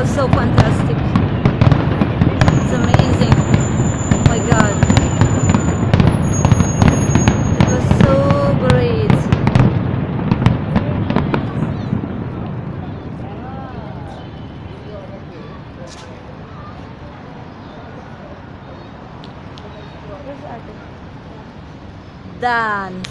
was so fantastic. It's amazing. Oh my God. It was so great. Done.